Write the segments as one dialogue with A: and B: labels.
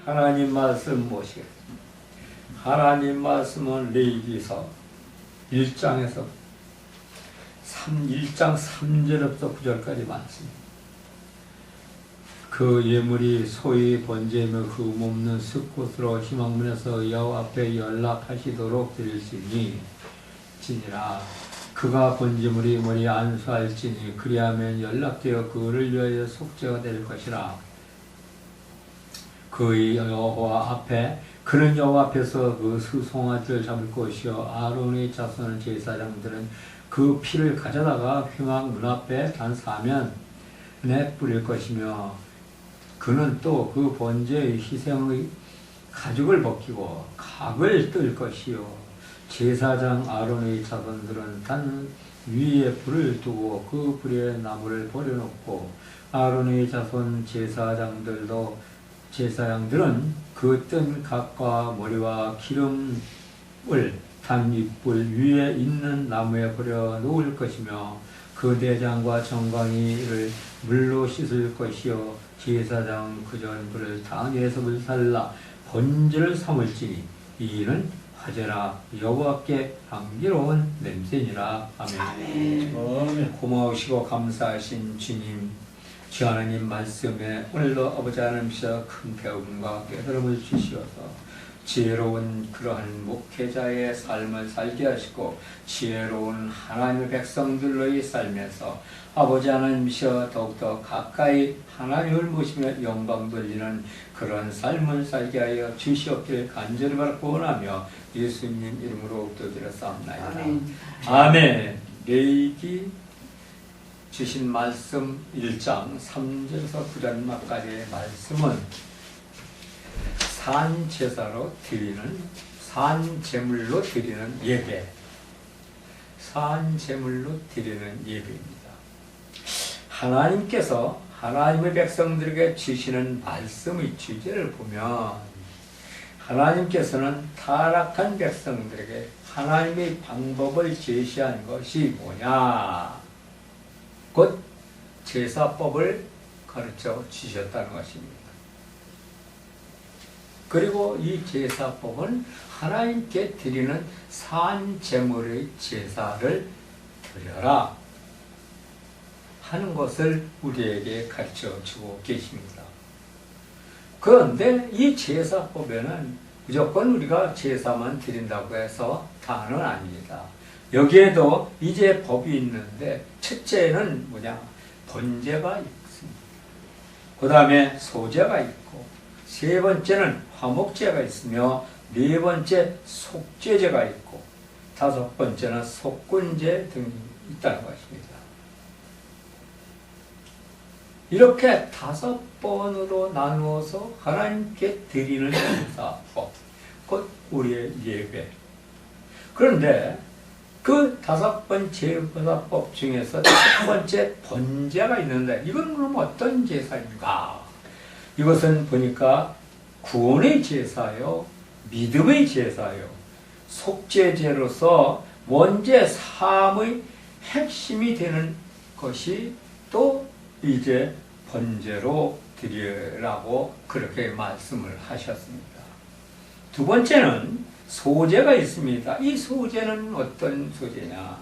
A: 하나님 말씀 보시겠습니다. 하나님 말씀은 레위기서 1장에서 1장 3절부터 9절까지 많습니다. 그 예물이 소위 번제며 흠없는 숲곳으로 희망문에서 여호와 앞에 연락하시도록 드릴지니 지니라. 그가 번제물이 머리 안수할지니 그리하면 연락되어 그를 위하여 속죄가 될 것이라. 그의 여호와 앞에 그는 여호와 앞에서 그 수송아지를 잡을 것이요 아론의 자손 제사장들은 그 피를 가져다가 휘망 문 앞에 단 사면에 뿌릴 것이며 그는 또 그 번제의 희생의 가죽을 벗기고 각을 뜰 것이요 제사장 아론의 자손들은 단 위에 불을 두고 그 불에 나무를 버려놓고 아론의 자손 제사장들은 그 뜬 각과 머리와 기름을 단 윗불 위에 있는 나무에 버려 놓을 것이며 그 내장과 정강이를 물로 씻을 것이요 제사장 그 전 불을 당에서 불살라 번제를 삼을지니 이는 화제라 여호와께 향기로운 냄새니라. 아멘. 아멘. 고마우시고 감사하신 주님, 주 하나님 말씀에 오늘도 아버지 하나님께서 큰 배움과 깨달음을 주시어서 지혜로운 그러한 목회자의 삶을 살게 하시고 지혜로운 하나님의 백성들의 삶에서 아버지 하나님이셔 더욱더 가까이 하나님을 모시며 영광 돌리는 그런 삶을 살게 하여 주시옵길 간절히 바라고 원하며 예수님 이름으로 기도드렸사옵나이다. 아멘. 아멘. 레위기 주신 말씀 1장 3절에서 9절까지의 말씀은 산제사로 드리는 산제물로 드리는 예배, 산제물로 드리는 예배입니다. 하나님께서 하나님의 백성들에게 주시는 말씀의 주제를 보면 하나님께서는 타락한 백성들에게 하나님의 방법을 제시한 것이 뭐냐? 곧 제사법을 가르쳐 주셨다는 것입니다. 그리고 이 제사법은 하나님께 드리는 산제물의 제사를 드려라 하는 것을 우리에게 가르쳐주고 계십니다. 그런데 이 제사법에는 무조건 우리가 제사만 드린다고 해서 다는 아닙니다. 여기에도 이제 법이 있는데 첫째는 뭐냐? 번제가 있습니다. 그 다음에 소제가 있고 세 번째는 화목제가 있으며 네 번째 속죄제가 있고 다섯 번째는 속건제 등이 있다는 것입니다. 이렇게 5번으로 나누어서 하나님께 드리는 제사법, 곧 우리의 예배. 그런데 그 5번 제사법 중에서 첫 번째 번제가 있는데 이건 그럼 어떤 제사인가? 이것은 보니까 구원의 제사요, 믿음의 제사요, 속죄제로서 원죄 사함의 핵심이 되는 것이 또 이제 번제로 드리라고 그렇게 말씀을 하셨습니다. 두 번째는 소제가 있습니다. 이 소제는 어떤 소제냐?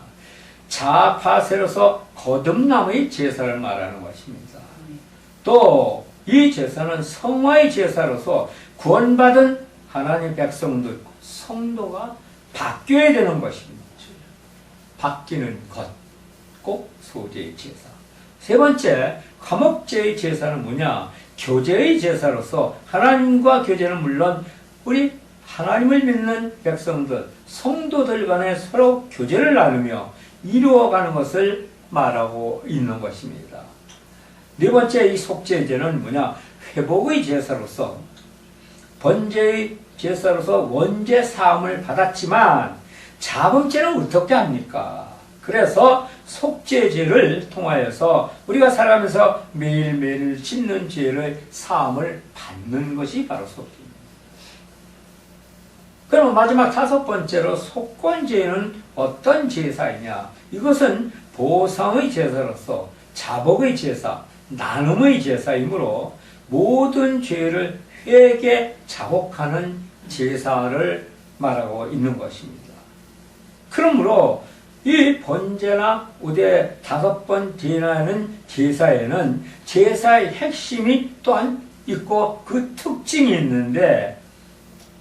A: 자파세로서 거듭남의 제사를 말하는 것입니다. 또 이 제사는 성화의 제사로서 구원받은 하나님 백성들, 성도가 바뀌어야 되는 것입니다. 바뀌는 것, 꼭 소제의 제사. 세 번째, 화목제의 제사는 뭐냐? 교제의 제사로서 하나님과 교제는 물론 우리 하나님을 믿는 백성들, 성도들 간에 서로 교제를 나누며 이루어가는 것을 말하고 있는 것입니다. 네 번째 이 속죄제는 뭐냐? 회복의 제사로서 번제의 제사로서 원죄 사함을 받았지만 자범죄는 어떻게 합니까? 그래서 속죄제를 통하여서 우리가 살아가면서 매일매일 짓는 죄를 사함을 받는 것이 바로 속죄입니다. 그럼 마지막 5번째로 속건제는 어떤 제사이냐? 이것은 보상의 제사로서 자복의 제사, 나눔의 제사이므로 모든 죄를 회개 자복하는 제사를 말하고 있는 것입니다. 그러므로 이 번제나 우대 5번 제나는 제사에는 제사의 핵심이 또한 있고 그 특징이 있는데,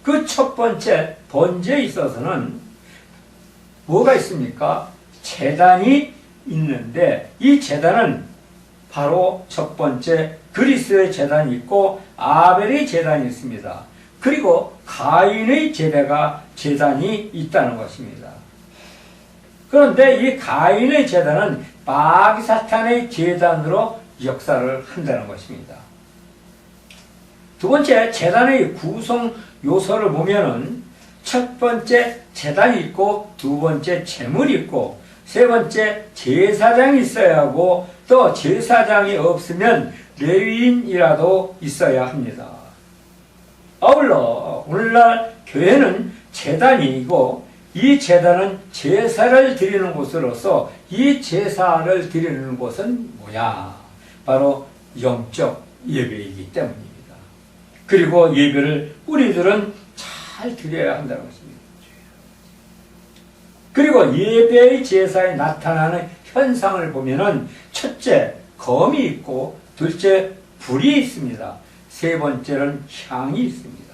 A: 그 첫 번째 번제에 있어서는 뭐가 있습니까? 제단이 있는데, 이 제단은 바로 첫 번째 그리스의 제단이 있고 아벨의 제단이 있습니다. 그리고 가인의 제단이 있다는 것입니다. 그런데 이 가인의 제단은 마귀사탄의 제단으로 역사를 한다는 것입니다. 두 번째, 제단의 구성 요소를 보면은 첫 번째 제단이 있고, 두 번째 제물이 있고, 세 번째 제사장이 있어야 하고, 또 제사장이 없으면 레위인이라도 있어야 합니다. 아울러 오늘날 교회는 제단이고, 이 제단은 제사를 드리는 곳으로서 이 제사를 드리는 곳은 뭐냐? 바로 영적 예배이기 때문입니다. 그리고 예배를 우리들은 잘 드려야 한다는 것입니다. 그리고 예배의 제사에 나타나는 현상을 보면은 첫째, 검이 있고, 둘째, 불이 있습니다. 세 번째는 향이 있습니다.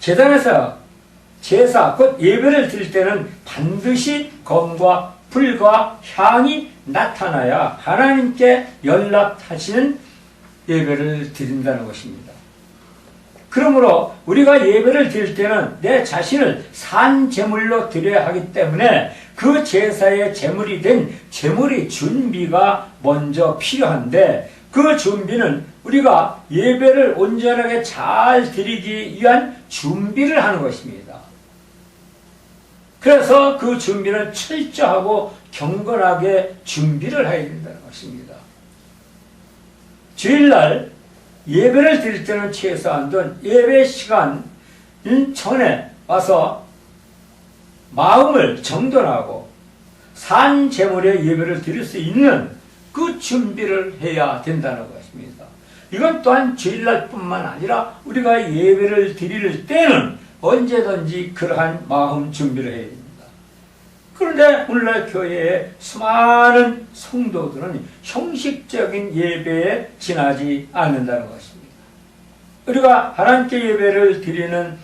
A: 제단에서 제사, 곧 예배를 드릴 때는 반드시 검과 불과 향이 나타나야 하나님께 연락하시는 예배를 드린다는 것입니다. 그러므로 우리가 예배를 드릴 때는 내 자신을 산 제물로 드려야 하기 때문에 그 제사의 제물이 된 제물의 준비가 먼저 필요한데, 그 준비는 우리가 예배를 온전하게 잘 드리기 위한 준비를 하는 것입니다. 그래서 그 준비는 철저하고 경건하게 준비를 해야 된다는 것입니다. 주일날 예배를 드릴 때는 최소한도 예배 시간 전에 와서 마음을 정돈하고 산 제물의 예배를 드릴 수 있는 그 준비를 해야 된다는 것입니다. 이건 또한 주일날 뿐만 아니라 우리가 예배를 드릴 때는 언제든지 그러한 마음 준비를 해야 됩니다. 그런데 오늘날 교회에 수많은 성도들은 형식적인 예배에 지나지 않는다는 것입니다. 우리가 하나님께 예배를 드리는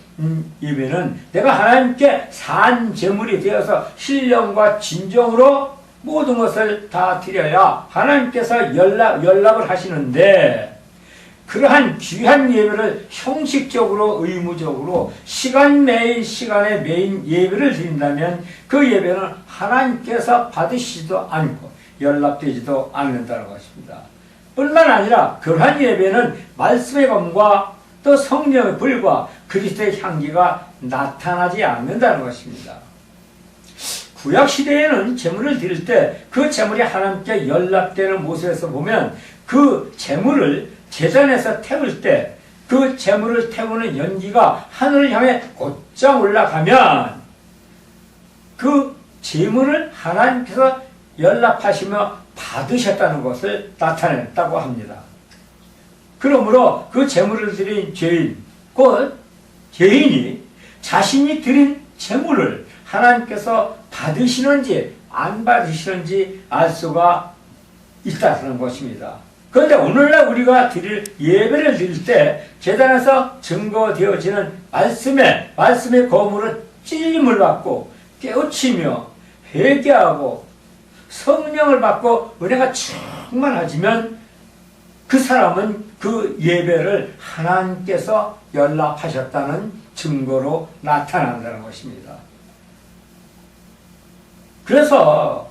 A: 예배는 내가 하나님께 산 제물이 되어서 신령과 진정으로 모든 것을 다 드려야 하나님께서 연락을 하시는데, 그러한 귀한 예배를 형식적으로 의무적으로 시간에 메인 예배를 드린다면 그 예배는 하나님께서 받으시지도 않고 연락되지도 않는다는 것입니다. 뿐만 아니라 그러한 예배는 말씀의 검과 또 성령의 불과 그리스도의 향기가 나타나지 않는다는 것입니다. 구약시대에는 제물을 드릴 때 그 제물이 하나님께 연락되는 모습에서 보면 그 제물을 제단에서 태울 때 그 제물을 태우는 연기가 하늘을 향해 곧장 올라가면 그 제물을 하나님께서 연락하시며 받으셨다는 것을 나타냈다고 합니다. 그러므로 그 제물을 드린 죄인, 곧 죄인이 자신이 드린 제물을 하나님께서 받으시는지 안 받으시는지 알 수가 있다는 것입니다. 그런데 오늘날 우리가 드릴 예배를 드릴 때 제단에서 증거되어지는 말씀의 검으로 찔림을 받고 깨우치며 회개하고 성령을 받고 은혜가 충만하지면 그 사람은 그 예배를 하나님께서 연락하셨다는 증거로 나타난다는 것입니다. 그래서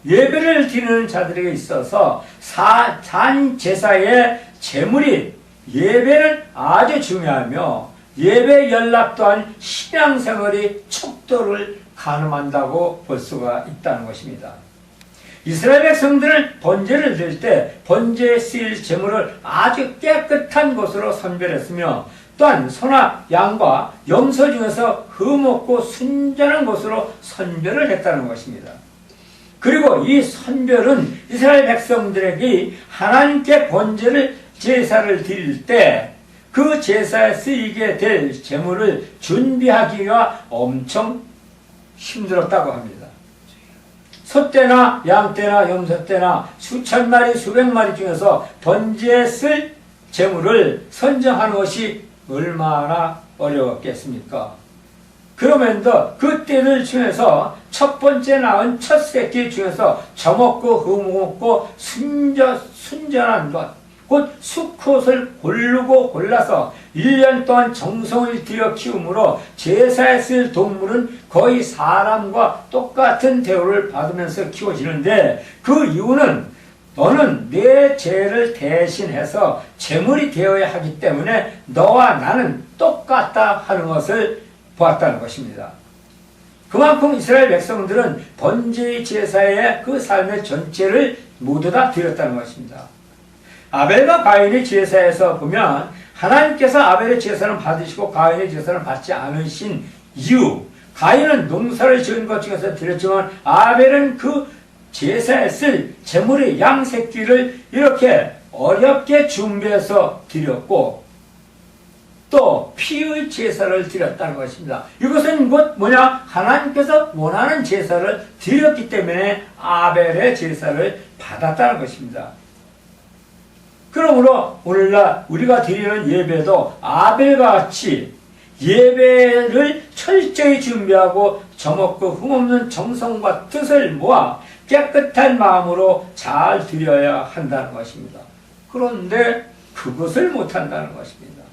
A: 예배를 드리는 자들에게 있어서 산 제사의 제물이 예배는 아주 중요하며 예배 연락 또한 신앙생활의 척도를 가늠한다고 볼 수가 있다는 것입니다. 이스라엘 백성들은 번제를 드릴 때 번제에 쓰일 제물을 아주 깨끗한 것으로 선별했으며 또한 소나 양과 염소 중에서 흠없고 순전한 것으로 선별을 했다는 것입니다. 그리고 이 선별은 이스라엘 백성들에게 하나님께 번제를 제사를 드릴 때 그 제사에 쓰이게 될 제물을 준비하기가 엄청 힘들었다고 합니다. 소떼나 양떼나 염소떼나 수천 마리 수백 마리 중에서 번제에 쓸 제물을 선정하는 것이 얼마나 어려웠겠습니까? 그러면서 그 떼들 중에서 첫 번째 낳은 첫 새끼 중에서 저먹고 흠없고 순전한 것, 곧 수컷을 고르고 골라서 1년 동안 정성을 들여 키우므로 제사에 쓸 동물은 거의 사람과 똑같은 대우를 받으면서 키워지는데, 그 이유는 너는 내 죄를 대신해서 제물이 되어야 하기 때문에 너와 나는 똑같다 하는 것을 보았다는 것입니다. 그만큼 이스라엘 백성들은 번제의 제사에 그 삶의 전체를 모두 다 드렸다는 것입니다. 아벨과 가인의 제사에서 보면 하나님께서 아벨의 제사는 받으시고 가인의 제사는 받지 않으신 이유, 가인은 농사를 지은 것 중에서 드렸지만 아벨은 그 제사에 쓸 제물의 양 새끼를 이렇게 어렵게 준비해서 드렸고 또 피의 제사를 드렸다는 것입니다. 이것은 뭐냐? 하나님께서 원하는 제사를 드렸기 때문에 아벨의 제사를 받았다는 것입니다. 그러므로 오늘날 우리가 드리는 예배도 아벨과 같이 예배를 철저히 준비하고 저먹고 흠없는 정성과 뜻을 모아 깨끗한 마음으로 잘 드려야 한다는 것입니다. 그런데 그것을 못한다는 것입니다.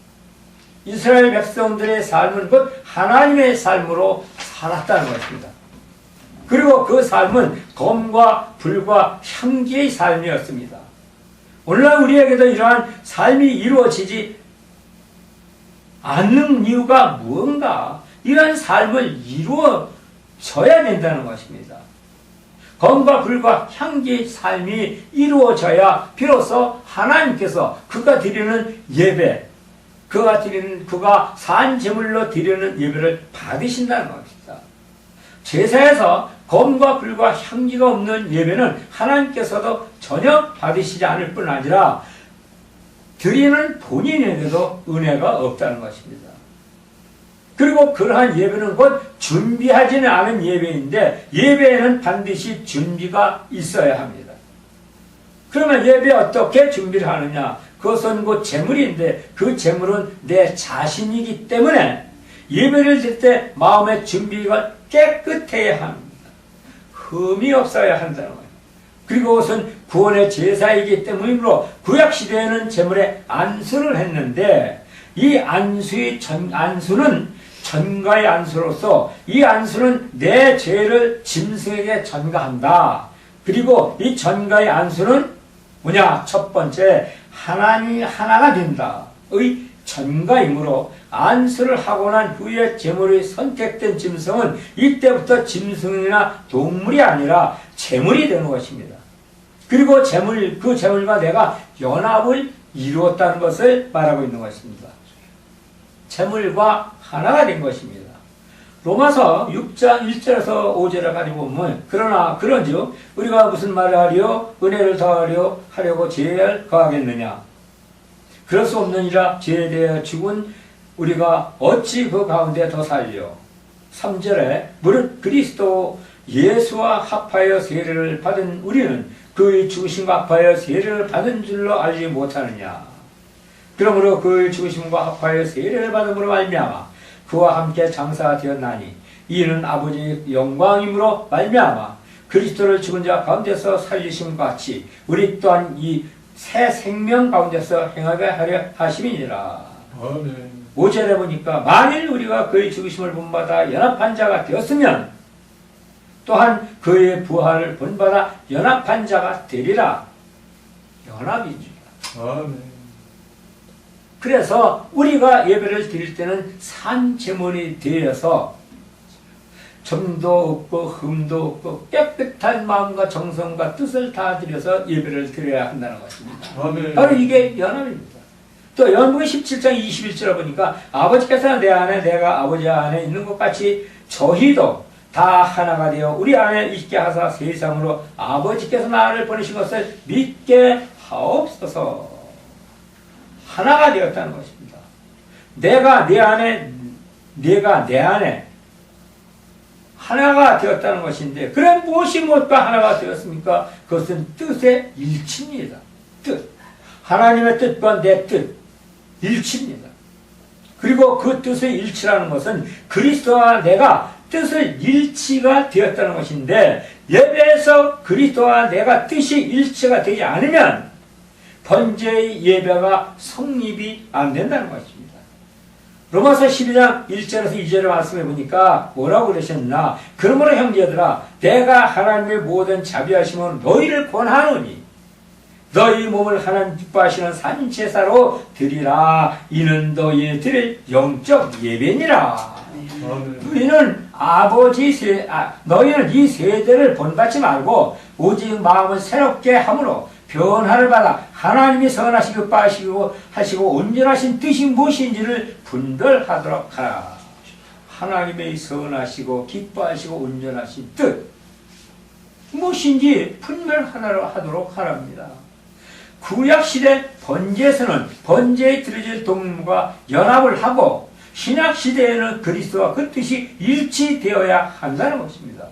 A: 이스라엘 백성들의 삶은 곧 하나님의 삶으로 살았다는 것입니다. 그리고 그 삶은 검과 불과 향기의 삶이었습니다. 오늘날 우리에게도 이러한 삶이 이루어지지 않는 이유가 무언가? 이러한 삶을 이루어져야 된다는 것입니다. 검과 불과 향기의 삶이 이루어져야 비로소 하나님께서 그가 드리는 예배, 그가 산 제물로 드리는 예배를 받으신다는 것입니다. 제사에서 검과 불과 향기가 없는 예배는 하나님께서도 전혀 받으시지 않을 뿐 아니라 드리는 본인에게도 은혜가 없다는 것입니다. 그리고 그러한 예배는 곧 준비하지는 않은 예배인데 예배에는 반드시 준비가 있어야 합니다. 그러면 예배에 어떻게 준비를 하느냐? 그것은 곧 제물인데 그 제물은 내 자신이기 때문에 예배를 드릴 때 마음의 준비가 깨끗해야 합니다. 흠이 없어야 한다는 거예요. 그리고 그것은 구원의 제사이기 때문이므로 구약시대에는 제물에 안수를 했는데 이 안수는 전가의 안수로서 이 안수는 내 죄를 짐승에게 전가한다. 그리고 이 전가의 안수는 뭐냐? 첫 번째, 하나님이 하나가 된다의 전가이므로 안수를 하고 난 후에 제물이 선택된 짐승은 이때부터 짐승이나 동물이 아니라 제물이 되는 것입니다. 그리고 그 제물과 내가 연합을 이루었다는 것을 말하고 있는 것입니다. 제물과 하나가 된 것입니다. 로마서 6장 1절에서 5절까지 보면 그런즉 우리가 무슨 말을 하리요? 은혜를 더하려 하려고 죄를 거하겠느냐? 그럴 수 없느니라. 죄에 대해 죽은 우리가 어찌 그 가운데 더 살려? 3절에 무릇 그리스도 예수와 합하여 세례를 받은 우리는 그의 죽으심과 합하여 세례를 받은 줄로 알지 못하느냐? 그러므로 그의 죽으심과 합하여 세례를 받음으로 말미암아 그와 함께 장사가 되었나니 이는 아버지의 영광임으로 말미암아 그리스도를 죽은 자 가운데서 살리심과 같이 우리 또한 이 새 생명 가운데서 행하게 하려 하심이니라. 아멘. 5절에 보니까 만일 우리가 그의 죽으심을 본받아 연합한 자가 되었으면 또한 그의 부활을 본받아 연합한 자가 되리라. 연합이죠. 아멘. 그래서 우리가 예배를 드릴 때는 산 제물이 되어서 점도 없고 흠도 없고 깨끗한 마음과 정성과 뜻을 다 들여서 예배를 드려야 한다는 것입니다. 아멘. 바로 이게 연합입니다. 또 요한복음 17장 21절에 보니까 아버지께서 내 안에 내가 아버지 안에 있는 것 같이 저희도 다 하나가 되어 우리 안에 있게 하사 세상으로 아버지께서 나를 보내신 것을 믿게 하옵소서. 하나가 되었다는 것입니다. 내가 내 안에 하나가 되었다는 것인데, 그럼 무엇이 무엇과 하나가 되었습니까? 그것은 뜻의 일치입니다. 뜻. 하나님의 뜻과 내 뜻, 일치입니다. 그리고 그 뜻의 일치라는 것은 그리스도와 내가 뜻의 일치가 되었다는 것인데, 예배에서 그리스도와 내가 뜻이 일치가 되지 않으면 번제의 예배가 성립이 안 된다는 것입니다. 로마서 12장 1절에서 2절의 말씀해 보니까 뭐라고 그러셨나? 그러므로 형제들아, 내가 하나님의 모든 자비하심으로 너희를 권하노니 너희 몸을 하나님 기뻐하시는 산제사로 드리라. 이는 너희의 드릴 영적 예배니라. 너희는 이 세대를 본받지 말고 오직 마음을 새롭게 함으로 변화를 받아 하나님이 선하시고 기뻐하시고 하시고 온전하신 뜻이 무엇인지를 분별하도록 하라. 하나님의 선하시고 기뻐하시고 온전하신 뜻 무엇인지 분별하도록 하랍니다. 구약시대 번제에서는 번제에 드려질 동물과 연합을 하고 신약시대에는 그리스도와 그 뜻이 일치되어야 한다는 것입니다.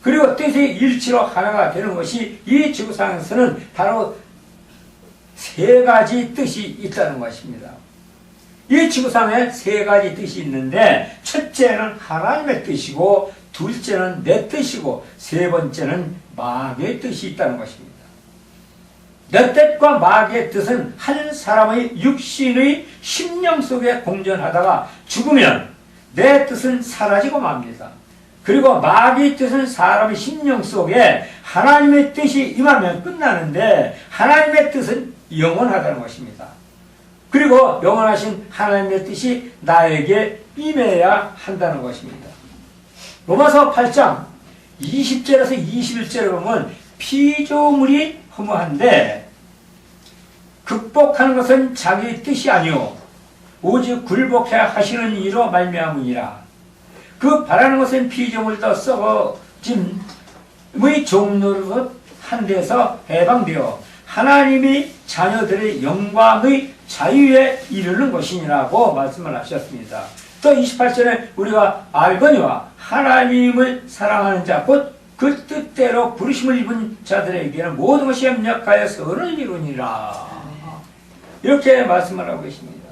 A: 그리고 뜻의 일치로 하나가 되는 것이 이 지구상에서는 바로 세 가지 뜻이 있다는 것입니다. 이 지구상에 세 가지 뜻이 있는데, 첫째는 하나님의 뜻이고, 둘째는 내 뜻이고, 세 번째는 마귀의 뜻이 있다는 것입니다. 내 뜻과 마귀의 뜻은 한 사람의 육신의 심령 속에 공존하다가 죽으면 내 뜻은 사라지고 맙니다. 그리고 마귀의 뜻은 사람의 심령 속에 하나님의 뜻이 임하면 끝나는데, 하나님의 뜻은 영원하다는 것입니다. 그리고 영원하신 하나님의 뜻이 나에게 임해야 한다는 것입니다. 로마서 8장 20절에서 21절에 보면 피조물이 허무한데 극복하는 것은 자기 뜻이 아니오 오직 굴복해야 하시는 이로 말미암으니라. 그 바라는 것은 피조물도 썩어짐의 종로릇 한 데서 해방되어 하나님이 자녀들의 영광의 자유에 이르는 것이니라고 말씀을 하셨습니다. 또 28절에 우리가 알거니와 하나님을 사랑하는 자 곧 그 뜻대로 부르심을 입은 자들에게는 모든 것이 협력하여 선을 이루니라. 이렇게 말씀을 하고 계십니다.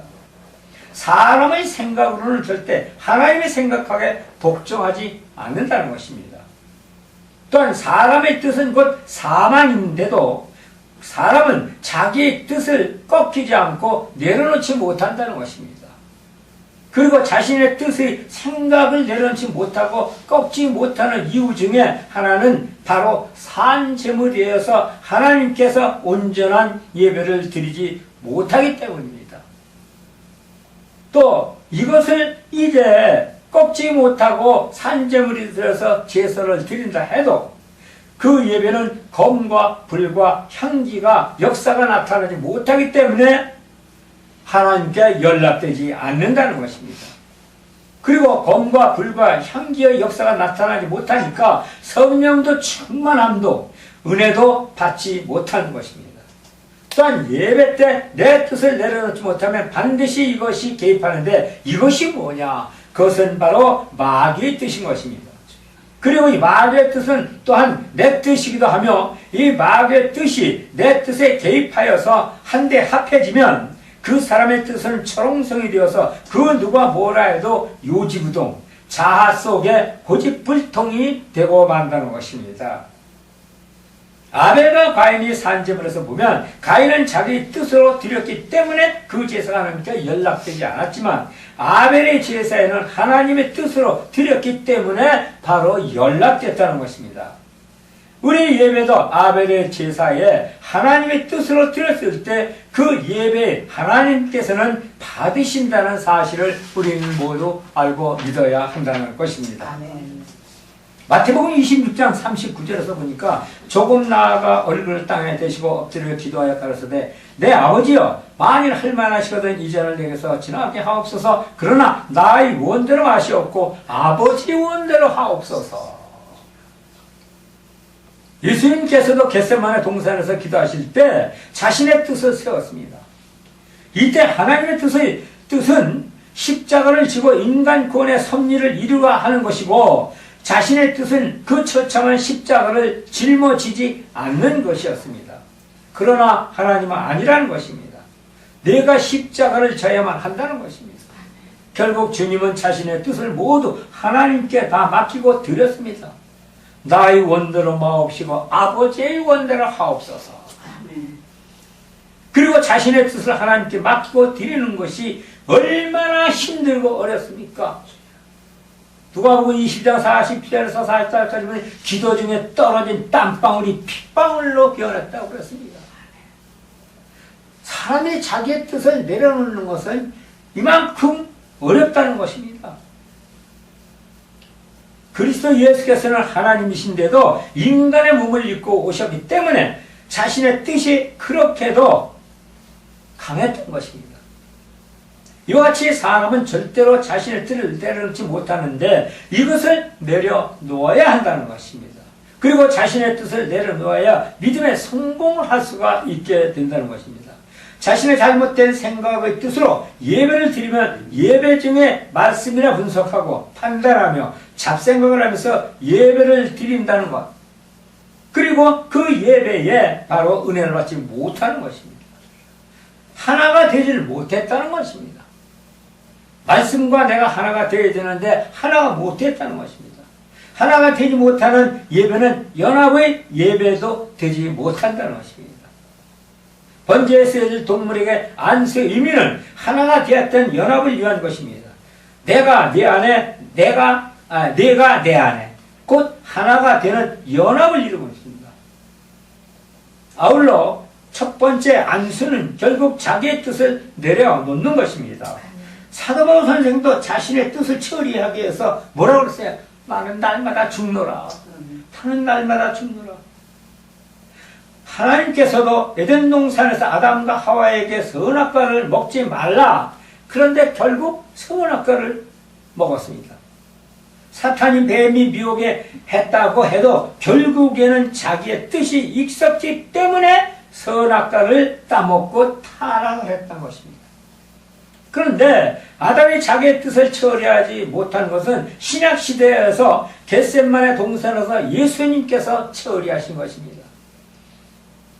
A: 사람의 생각으로는 절대 하나님의 생각하게 복종하지 않는다는 것입니다. 또한 사람의 뜻은 곧 사망인데도 사람은 자기의 뜻을 꺾이지 않고 내려놓지 못한다는 것입니다. 그리고 자신의 뜻의 생각을 내려놓지 못하고 꺾지 못하는 이유 중에 하나는 바로 산제물이어서 하나님께서 온전한 예배를 드리지 못하기 때문입니다. 또 이것을 이제 꺾지 못하고 산제물이 들어서 제사를 드린다 해도 그 예배는 검과 불과 향기가 역사가 나타나지 못하기 때문에 하나님께 연락되지 않는다는 것입니다. 그리고 검과 불과 향기의 역사가 나타나지 못하니까 성령도 충만함도 은혜도 받지 못하는 것입니다. 또한 예배 때 내 뜻을 내려놓지 못하면 반드시 이것이 개입하는데, 이것이 뭐냐? 그것은 바로 마귀의 뜻인 것입니다. 그리고 이 마귀의 뜻은 또한 내 뜻이기도 하며, 이 마귀의 뜻이 내 뜻에 개입하여서 한데 합해지면 그 사람의 뜻은 초롱성이 되어서 그 누가 뭐라 해도 요지부동, 자아 속에 고집불통이 되고 만다는 것입니다. 아벨과 가인이 산제물에서 보면 가인은 자기 뜻으로 드렸기 때문에 그 제사가 하나님께 연락되지 않았지만, 아벨의 제사에는 하나님의 뜻으로 드렸기 때문에 바로 연락됐다는 것입니다. 우리 예배도 아벨의 제사에 하나님의 뜻으로 드렸을 때 그 예배 하나님께서는 받으신다는 사실을 우리는 모두 알고 믿어야 한다는 것입니다.
B: 아멘.
A: 마태복음 26장 39절에서 보니까 조금 나아가 얼굴을 땅에 대시고 엎드려 기도하여 가로사대 내 아버지여, 만일 할만하시거든 이전을 내게서 지나게 하옵소서. 그러나 나의 원대로 하시옵고 아버지 원대로 하옵소서. 예수님께서도 겟세마네 동산에서 기도하실 때 자신의 뜻을 세웠습니다. 이때 하나님의 뜻은 십자가를 지고 인간 구원의 섭리를 이루어야 하는 것이고 자신의 뜻은 그 처참한 십자가를 짊어지지 않는 것이었습니다. 그러나 하나님은 아니라는 것입니다. 내가 십자가를 져야만 한다는 것입니다. 결국 주님은 자신의 뜻을 모두 하나님께 다 맡기고 드렸습니다. 나의 원대로 마옵시고 아버지의 원대로 하옵소서. 그리고 자신의 뜻을 하나님께 맡기고 드리는 것이 얼마나 힘들고 어렵습니까? 누가복음 20장 40절에서 44절까지 보면 기도 중에 떨어진 땀방울이 핏방울로 변했다고 그랬습니다. 사람이 자기의 뜻을 내려놓는 것은 이만큼 어렵다는 것입니다. 그리스도 예수께서는 하나님이신데도 인간의 몸을 입고 오셨기 때문에 자신의 뜻이 그렇게도 강했던 것입니다. 이와 같이 사람은 절대로 자신의 뜻을 내려놓지 못하는데 이것을 내려놓아야 한다는 것입니다. 그리고 자신의 뜻을 내려놓아야 믿음에 성공을 할 수가 있게 된다는 것입니다. 자신의 잘못된 생각의 뜻으로 예배를 드리면 예배 중에 말씀이나 분석하고 판단하며 잡생각을 하면서 예배를 드린다는 것. 그리고 그 예배에 바로 은혜를 받지 못하는 것입니다. 하나가 되지를 못했다는 것입니다. 말씀과 내가 하나가 되어야 되는데 하나가 못했다는 것입니다. 하나가 되지 못하는 예배는 연합의 예배도 되지 못한다는 것입니다. 번제에 쓰여질 동물에게 안수의 의미는 하나가 되었던 연합을 위한 것입니다. 내가 내 안에, 내가 내 안에, 곧 하나가 되는 연합을 이루고 있습니다. 아울러 첫 번째 안수는 결국 자기의 뜻을 내려놓는 것입니다. 사도 바울 선생도 자신의 뜻을 처리하기 위해서 뭐라고 그랬어요? 나는 날마다 죽노라. 나는 날마다 죽노라. 하나님께서도 에덴 동산에서 아담과 하와에게 선악과를 먹지 말라. 그런데 결국 선악과를 먹었습니다. 사탄이 뱀이 미혹에 했다고 해도 결국에는 자기의 뜻이 익었기 때문에 선악과를 따먹고 타락을 했던 것입니다. 그런데 아담이 자기의 뜻을 처리하지 못한 것은 신약시대에서 겟셋마네 동산에서 예수님께서 처리하신 것입니다.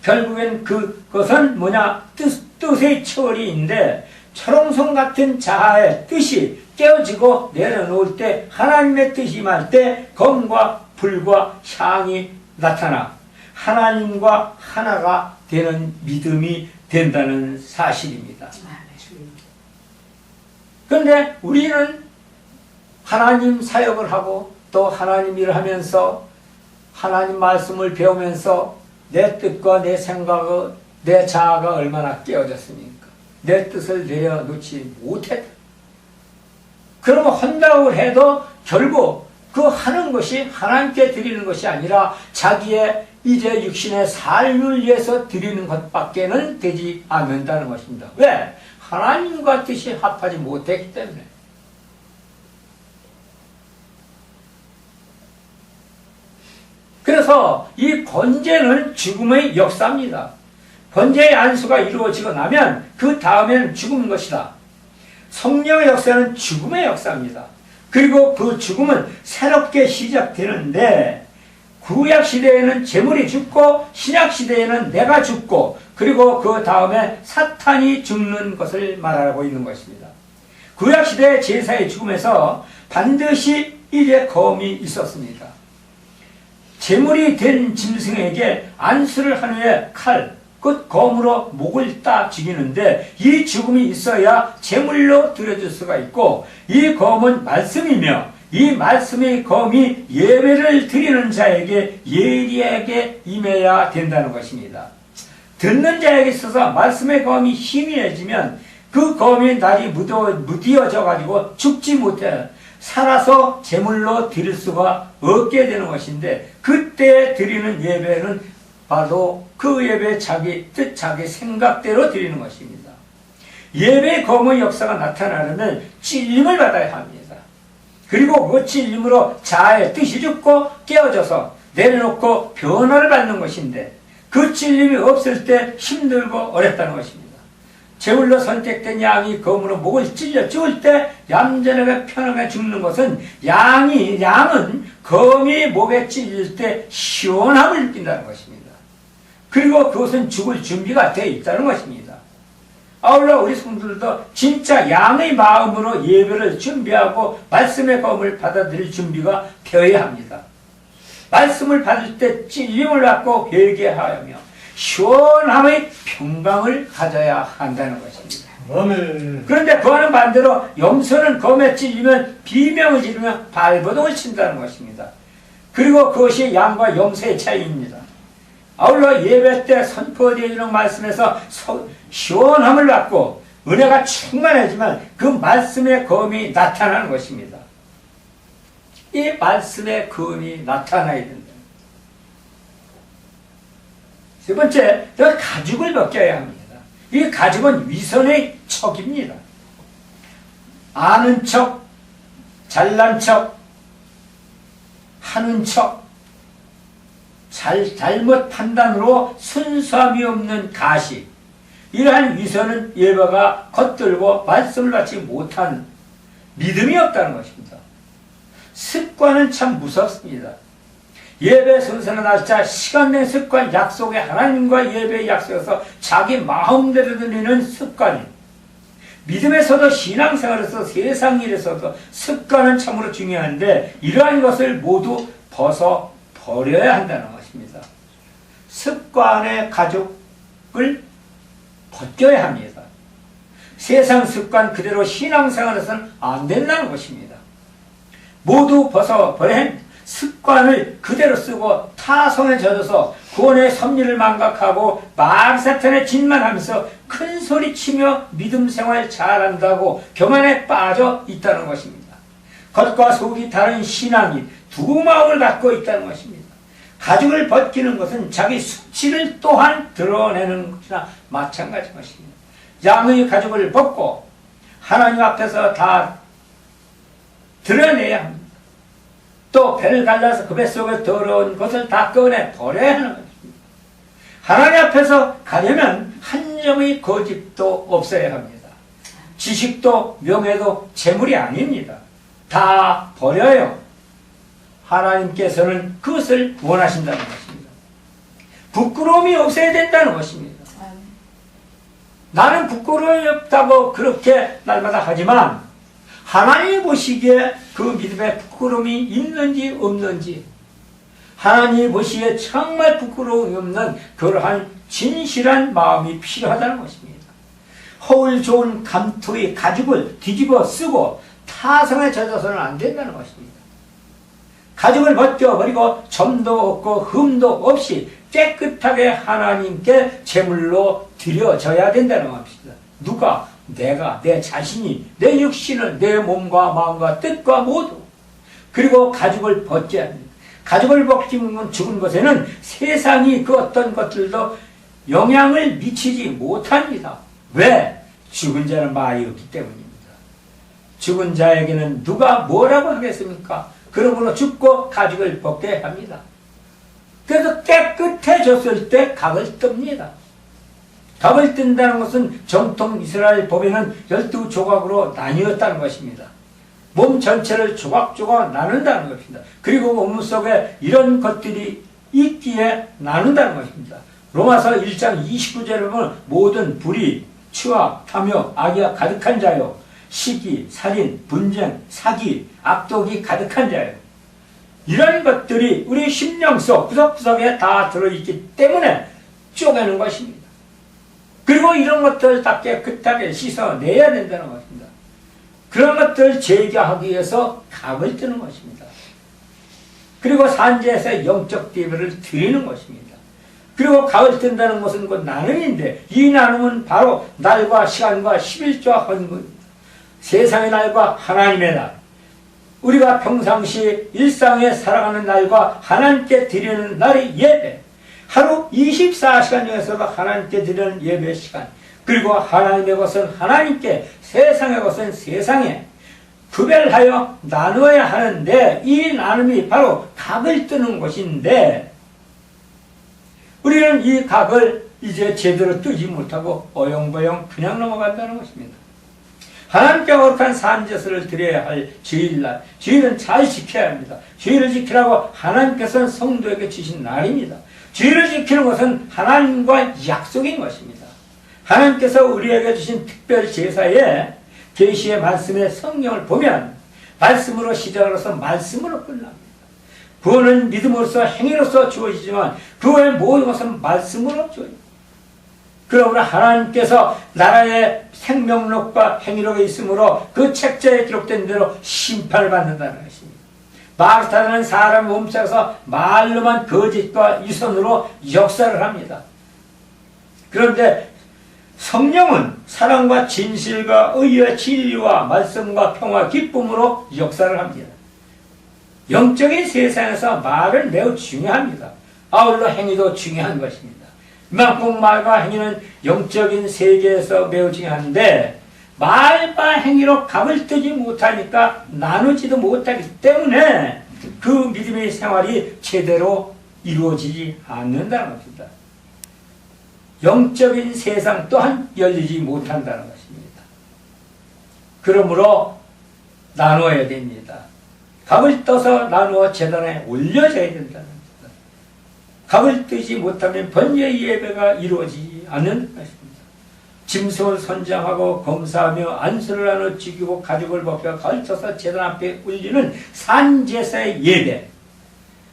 A: 결국엔 그것은 뭐냐? 뜻의 처리인데 철옹성 같은 자아의 뜻이 깨어지고 내려놓을 때 하나님의 뜻이 임할 때 검과 불과 향이 나타나 하나님과 하나가 되는 믿음이 된다는 사실입니다. 그런데 우리는 하나님 사역을 하고 또 하나님 일을 하면서 하나님 말씀을 배우면서 내 뜻과 내 생각과 내 자아가 얼마나 깨어졌습니까? 내 뜻을 내려놓지 못했다. 그러면 한다고 해도 결국 그 하는 것이 하나님께 드리는 것이 아니라 자기의 이제 육신의 삶을 위해서 드리는 것밖에는 되지 않는다는 것입니다. 왜? 하나님과 뜻이 합하지 못했기 때문에. 그래서 이 번제는 죽음의 역사입니다. 번제의 안수가 이루어지고 나면 그 다음에는 죽은 것이다. 성령의 역사는 죽음의 역사입니다. 그리고 그 죽음은 새롭게 시작되는데 구약시대에는 재물이 죽고 신약시대에는 내가 죽고 그리고 그 다음에 사탄이 죽는 것을 말하고 있는 것입니다. 구약시대의 제사의 죽음에서 반드시 이제 검이 있었습니다. 제물이 된 짐승에게 안수를 한 후에 칼, 그 검으로 목을 따 죽이는데 이 죽음이 있어야 제물로 드려줄 수가 있고 이 검은 말씀이며 이 말씀의 검이 예배를 드리는 자에게 예리하게 임해야 된다는 것입니다. 듣는 자에게 있어서 말씀의 검이 희미해지면 그 검이 날이 무디어져 가지고 죽지 못해 살아서 제물로 드릴 수가 없게 되는 것인데 그때 드리는 예배는 바로 그 예배 자기 뜻 자기 생각대로 드리는 것입니다. 예배 검의 역사가 나타나려면 찔림을 받아야 합니다. 그리고 그 찔림으로 자아의 뜻이 죽고 깨어져서 내려놓고 변화를 받는 것인데 그 찔림이 없을 때 힘들고 어렵다는 것입니다. 제물로 선택된 양이 검으로 목을 찔러 죽을 때 얌전하게 편하게 죽는 것은 양은 검이 목에 찔릴 때 시원함을 느낀다는 것입니다. 그리고 그것은 죽을 준비가 되어 있다는 것입니다. 아울러 우리 성도들도 진짜 양의 마음으로 예배를 준비하고 말씀의 검을 받아들일 준비가 되어야 합니다. 말씀을 받을 때 찔림을 받고 회개하며 시원함의 평강을 가져야 한다는 것입니다.
B: 아멘.
A: 그런데 그와는 반대로 염소는 검에 찔리면 비명을 지르며 발버둥을 친다는 것입니다. 그리고 그것이 양과 염소의 차이입니다. 아울러 예배 때 선포되어지는 말씀에서 시원함을 받고 은혜가 충만해지면 그 말씀의 검이 나타나는 것입니다. 이 말씀의 검이 나타나야 된다. 세 번째, 가죽을 벗겨야 합니다. 이 가죽은 위선의 척입니다. 아는 척, 잘난 척, 하는 척, 잘못 판단으로 순수함이 없는 가시, 이러한 위선은 예배가 겉들고 말씀을 받지 못한 믿음이 없다는 것입니다. 습관은 참 무섭습니다. 예배 순서는 날짜, 시간 내 습관, 약속에 하나님과 예배의 약속에서 자기 마음대로 드리는 습관이, 믿음에서도 신앙생활에서 세상 일에서도 습관은 참으로 중요한데 이러한 것을 모두 버려야 한다는 것입니다. 습관의 가죽을 벗겨야 합니다. 세상 습관 그대로 신앙생활에서는 안 된다는 것입니다. 모두 벗어버려야 합니다. 습관을 그대로 쓰고 타성에 젖어서 구원의 섭리를 망각하고 마귀사탄의 짓만 하면서 큰 소리 치며 믿음 생활 잘한다고 교만에 빠져 있다는 것입니다. 겉과 속이 다른 신앙이 두 마음을 갖고 있다는 것입니다. 가죽을 벗기는 것은 자기 수치를 또한 드러내는 것이나 마찬가지 것입니다. 양의 가죽을 벗고 하나님 앞에서 다 드러내야 합니다. 또 배를 갈라서 그 배 속에 더러운 것을 다 꺼내 버려야 하는 것입니다. 하나님 앞에서 가려면 한 점의 거짓도 없어야 합니다. 지식도 명예도 재물이 아닙니다. 다 버려요. 하나님께서는 그것을 원하신다는 것입니다. 부끄러움이 없어야 된다는 것입니다. 나는 부끄러움이 없다고 그렇게 날마다 하지만 하나님이 보시기에 그 믿음에 부끄러움이 있는지 없는지, 하나님이 보시기에 정말 부끄러움이 없는 그러한 진실한 마음이 필요하다는 것입니다. 허울 좋은 감토의 가죽을 뒤집어 쓰고 타성에 젖어서는 안 된다는 것입니다. 가죽을 벗겨버리고 점도 없고 흠도 없이 깨끗하게 하나님께 제물로 드려져야 된다는 것입니다. 누가? 내가, 내 자신이, 내 육신을, 내 몸과 마음과 뜻과 모두. 그리고 가죽을 벗겨야 합니다. 가죽을 벗기면 죽은 것에는 세상이 그 어떤 것들도 영향을 미치지 못합니다. 왜? 죽은 자는 많이 없기 때문입니다. 죽은 자에게는 누가 뭐라고 하겠습니까? 그러므로 죽고 가죽을 벗겨야 합니다. 그래서 깨끗해졌을 때 각을 뜹니다. 각을 뜬다는 것은 정통 이스라엘 법에는 12조각으로 나뉘었다는 것입니다. 몸 전체를 조각조각 나눈다는 것입니다. 그리고 몸 속에 이런 것들이 있기에 나눈다는 것입니다. 로마서 1장 29절에 보면 모든 불의, 추악, 탐욕, 악이 가득한 자요, 시기, 살인, 분쟁, 사기, 악독이 가득한 자요. 이런 것들이 우리 심령 속 구석구석에 다 들어있기 때문에 쪼개는 것입니다. 그리고 이런 것들을 다 깨끗하게 씻어내야 된다는 것입니다. 그런 것들을 제거하기 위해서 각을 뜨는 것입니다. 그리고 산지에서 영적 예배를 드리는 것입니다. 그리고 각을 뜬다는 것은 곧 나눔인데 이 나눔은 바로 날과 시간과 11조와 헌금입니다. 세상의 날과 하나님의 날, 우리가 평상시 일상에 살아가는 날과 하나님께 드리는 날의 예배, 하루 24시간 중에서도 하나님께 드리는 예배 시간, 그리고 하나님의 것은 하나님께, 세상의 것은 세상에 구별하여 나누어야 하는데 이 나눔이 바로 각을 뜨는 것인데 우리는 이 각을 이제 제대로 뜨지 못하고 어영부영 그냥 넘어간다는 것입니다. 하나님께 거룩한 산제사를 드려야 할 주일날, 주일은 잘 지켜야 합니다. 주일을 지키라고 하나님께서는 성도에게 주신 날입니다. 주일을 지키는 것은 하나님과 약속인 것입니다. 하나님께서 우리에게 주신 특별 제사에 계시의 말씀의 성경을 보면 말씀으로 시작으로서 말씀으로 끝납니다. 구원은 믿음으로써 행위로서 주어지지만 그 외의 모든 것은 말씀으로 주어집니다. 그러므로 하나님께서 나라의 생명록과 행위록에 있으므로 그 책자에 기록된 대로 심판을 받는다는 것입니다. 마르타는 사람의 몸속에서 말로만 거짓과 유선으로 역사를 합니다. 그런데 성령은 사랑과 진실과 의와 진리와 말씀과 평화, 기쁨으로 역사를 합니다. 영적인 세상에서 말은 매우 중요합니다. 아울러 행위도 중요한 것입니다. 이만큼 말과 행위는 영적인 세계에서 매우 중요한데 말과 행위로 값을 뜨지 못하니까 나누지도 못하기 때문에 그 믿음의 생활이 제대로 이루어지지 않는다는 것입니다. 영적인 세상 또한 열리지 못한다는 것입니다. 그러므로 나누어야 됩니다. 값을 떠서 나누어 제단에 올려져야 된다는 것입니다. 값을 뜨지 못하면 번제의 예배가 이루어지지 않는 것입니다. 짐승을 선장하고 검사하며 안수를 나눠 죽이고 가죽을 벗겨 걸쳐서 제단 앞에 올리는 산제사의 예배,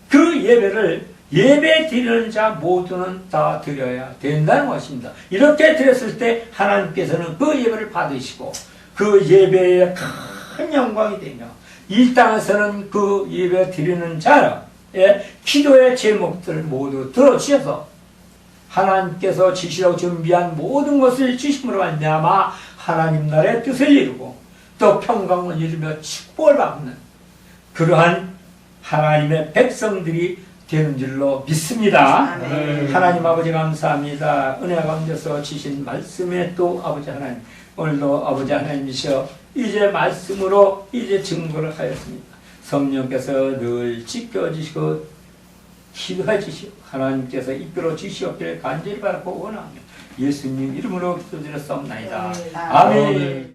A: 그 예배를 예배 드리는 자 모두는 다 드려야 된다는 것입니다. 이렇게 드렸을 때 하나님께서는 그 예배를 받으시고 그 예배에 큰 영광이 되며 이 땅에서는 그 예배 드리는 자의 기도의 제목들을 모두 들어주셔서 하나님께서 주시라고 준비한 모든 것을 주심으로 말미암아 하나님 나라의 뜻을 이루고 또 평강을 이루며 축복을 받는 그러한 하나님의 백성들이 되는 줄로 믿습니다.
B: 아멘.
A: 하나님 아버지 감사합니다. 은혜 가운데서 주신 말씀에 또 아버지 하나님, 오늘도 아버지 하나님이셔 이제 말씀으로 이제 증거를 하였습니다. 성령께서 늘 지켜주시고 기도해 주시고 하나님께서 이끌어 주시옵기를 간절히 바라고 원하며 예수님 이름으로 기도드렸사옵나이다.
B: 아멘.
A: 아멘.